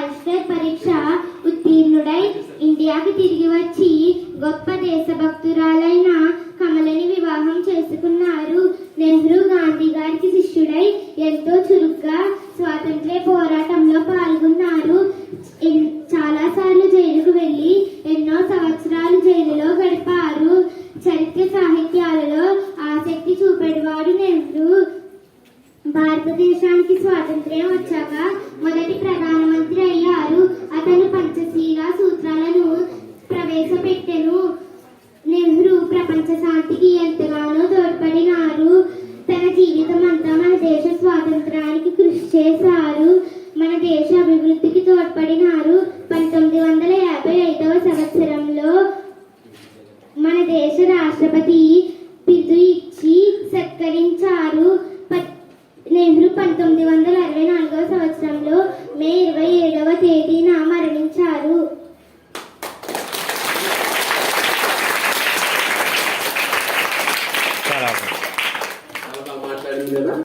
Barrister పరీక్ష ఉత్తీర్ణుడై ఇండియాకి తిరిగి వచ్చి గొప్ప దేశభక్తురాలైన కమలని వివాహం చేసుకున్నారు. నెహ్రూ గాంధీ గారికి శిష్యుడై ఎంతో చురుగ్గా స్వాతంత్ర్య పోరాటంలో పాల్గొన్నారు. చాలా సార్లు జైలుకు వెళ్లి ఎన్నో సంవత్సరాలు జైలులో గడిపారు. చరిత్ర సాహిత్యాలలో ఆసక్తి చూపేవాడు నెహ్రూ. భారతదేశానికి స్వాతంత్ర్యం వచ్చాక మొదటి ప్రధానమంత్రి అయ్యారు. అతను పంచశీల సూత్రాలను ప్రవేశపెట్టెను. నెహ్రూ ప్రపంచ శాంతికి ఎంతగానో తోడ్పడినారు. తన జీవితం అంతా మన దేశ స్వాతంత్రానికి కృషి చేశారు. మన దేశ అభివృద్ధికి తోడ్పడినారు. 1955వ సంవత్సరంలో మన దేశ రాష్ట్రపతి బిరుదు ఇచ్చి సత్కరించారు. నెహ్రూ 1964వ సంవత్సరంలో మే 27వ తేదీన మరణించారు. చాలా బాగా మాట్లాడింది కదా.